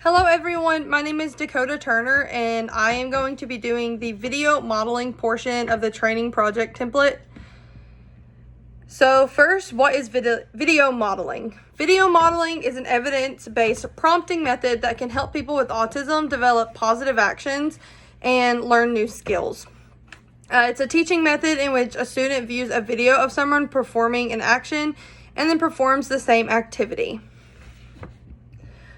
Hello everyone, my name is Dakota Turner and I am going to be doing the video modeling portion of the training project template. So first, what is video modeling? Video modeling is an evidence-based prompting method that can help people with autism develop positive actions and learn new skills. It's a teaching method in which a student views a video of someone performing an action and then performs the same activity.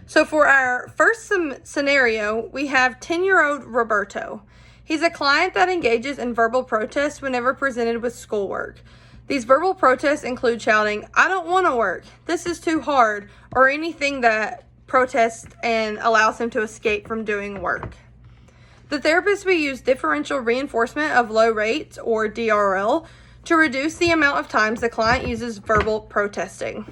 So for our first scenario, we have 10-year-old Roberto. He's a client that engages in verbal protests whenever presented with schoolwork. These verbal protests include shouting, "I don't want to work," "This is too hard," or anything that protests and allows him to escape from doing work. The therapist will use differential reinforcement of low rates, or DRL, to reduce the amount of times the client uses verbal protesting.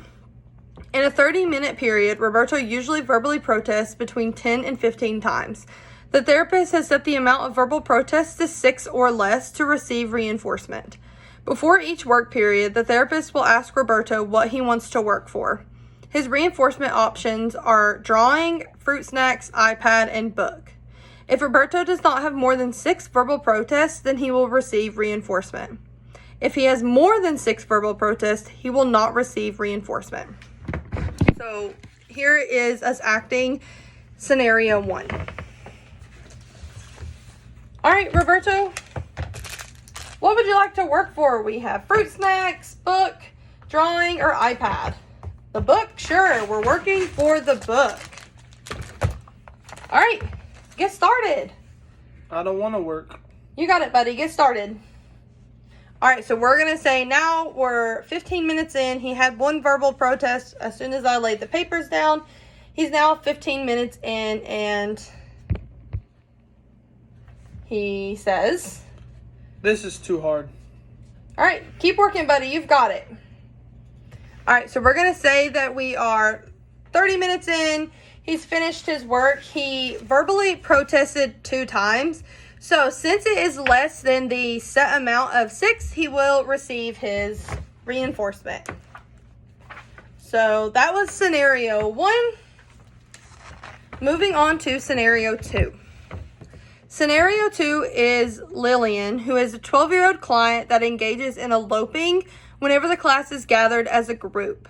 In a 30-minute period, Roberto usually verbally protests between 10 and 15 times. The therapist has set the amount of verbal protests to 6 or less to receive reinforcement. Before each work period, the therapist will ask Roberto what he wants to work for. His reinforcement options are drawing, fruit snacks, iPad, and book. If Roberto does not have more than 6 verbal protests, then he will receive reinforcement. If he has more than 6 verbal protests, he will not receive reinforcement. So here is us acting scenario 1. All right, Roberto, what would you like to work for? We have fruit snacks, book, drawing, or iPad. The book? Sure, we're working for the book. All right, get started. I don't want to work. You got it, buddy. Get started. All right, so we're going to say now we're 15 minutes in. He had 1 verbal protest as soon as I laid the papers down. He's now 15 minutes in, and he says, "This is too hard." All right, keep working, buddy. You've got it. All right, so we're going to say that we are 30 minutes in. He's finished his work. He verbally protested 2 times. So since it is less than the set amount of 6, he will receive his reinforcement. So that was scenario 1. Moving on to scenario 2. Scenario 2 is Lillian, who is a 12-year-old client that engages in eloping whenever the class is gathered as a group.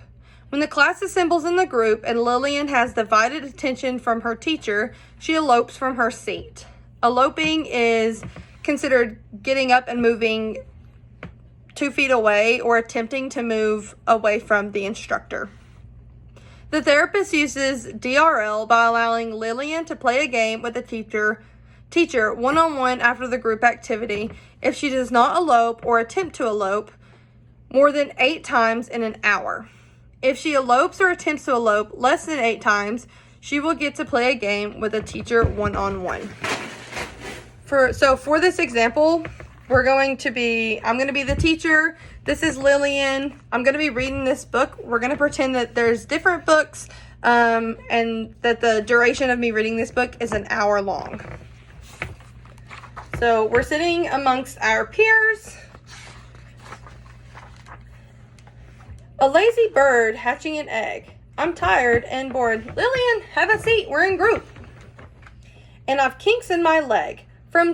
When the class assembles in the group and Lillian has divided attention from her teacher, she elopes from her seat. Eloping is considered getting up and moving 2 feet away or attempting to move away from the instructor. The therapist uses DRL by allowing Lillian to play a game with the teacher one-on-one after the group activity if she does not elope or attempt to elope more than 8 times in an hour. If she elopes or attempts to elope less than 8 times, she will get to play a game with a teacher one-on-one. For this example, I'm going to be the teacher. This is Lillian. I'm going to be reading this book. We're going to pretend that there's different books and that the duration of me reading this book is an hour long. So we're sitting amongst our peers. A lazy bird hatching an egg. I'm tired and bored. Lillian, have a seat. We're in group. And I've kinks in my leg from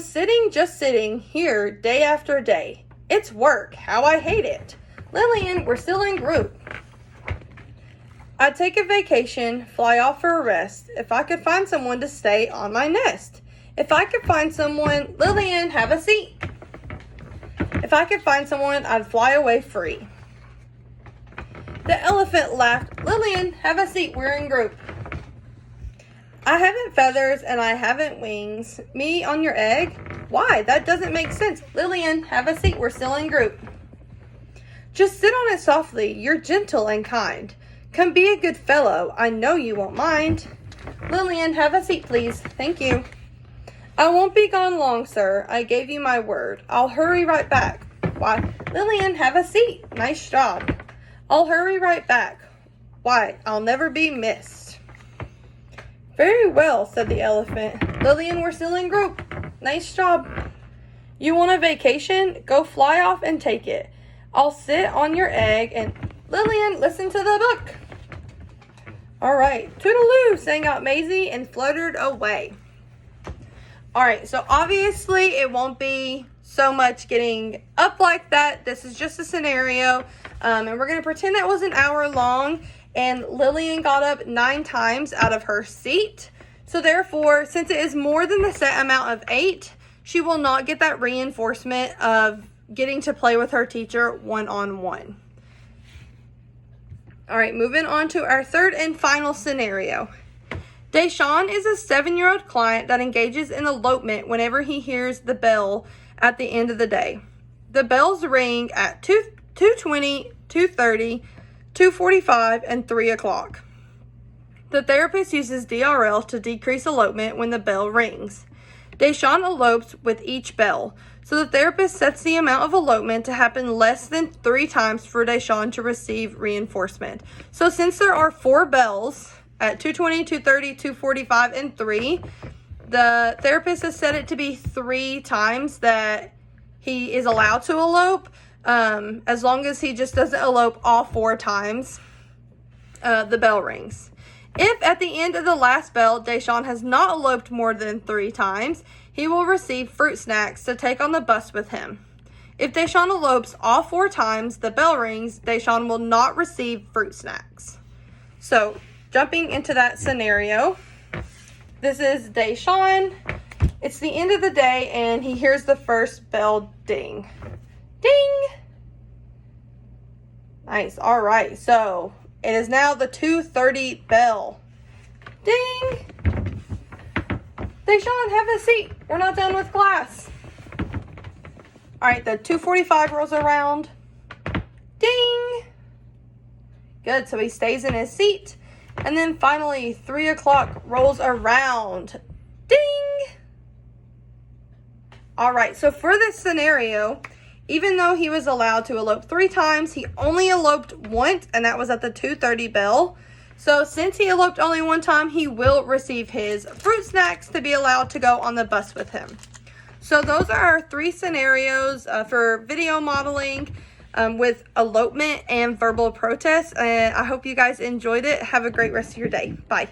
just sitting here day after day. It's work. How I hate it. Lillian, we're still in group. I'd take a vacation, fly off for a rest, if I could find someone to stay on my nest. If I could find someone, Lillian, have a seat. If I could find someone, I'd fly away free. The elephant laughed. Lillian, have a seat. We're in group. I haven't feathers and I haven't wings. Me on your egg? Why? That doesn't make sense. Lillian, have a seat. We're still in group. Just sit on it softly. You're gentle and kind. Come be a good fellow. I know you won't mind. Lillian, have a seat, please. Thank you. I won't be gone long, sir. I gave you my word. I'll hurry right back. Why? Lillian, have a seat. Nice job. I'll hurry right back. Why? I'll never be missed. Very well, said the elephant. Lillian, we're still in group. Nice job. You want a vacation? Go fly off and take it. I'll sit on your egg and... Lillian, listen to the book. All right, toodaloo, sang out Maisie and fluttered away. All right, so obviously it won't be so much getting up like that. This is just a scenario, and we're going to pretend that was an hour long, and Lillian got up 9 times out of her seat. So therefore, since it is more than the set amount of 8, she will not get that reinforcement of getting to play with her teacher one-on-one. All right, moving on to our third and final scenario. Deshawn is a 7-year-old client that engages in elopement whenever he hears the bell at the end of the day. The bells ring at 2:20, 2:30, 2:45, and 3 o'clock. The therapist uses DRL to decrease elopement when the bell rings. Deshawn elopes with each bell, so the therapist sets the amount of elopement to happen less than 3 times for Deshawn to receive reinforcement. So since there are 4 bells at 2:20, 2:30, 2:45, and 3, the therapist has set it to be 3 times that he is allowed to elope, as long as he just doesn't elope all 4 times the bell rings. If at the end of the last bell, Deshawn has not eloped more than 3 times, he will receive fruit snacks to take on the bus with him. If Deshawn elopes all 4 times the bell rings, Deshawn will not receive fruit snacks. So, jumping into that scenario, this is Deshawn. It's the end of the day, and he hears the first bell ding. Ding! Nice. All right. So, it is now the 2:30 bell. Ding! Deshawn, have a seat. We're not done with class. All right. The 2:45 rolls around. Ding! Good. So, he stays in his seat. And then finally, 3 o'clock rolls around. Ding! All right, so for this scenario, even though he was allowed to elope 3 times, he only eloped once, and that was at the 2:30 bell. So since he eloped only 1 time, he will receive his fruit snacks to be allowed to go on the bus with him. So those are our 3 scenarios for video modeling. With elopement and verbal protest. I hope you guys enjoyed it. Have a great rest of your day. Bye.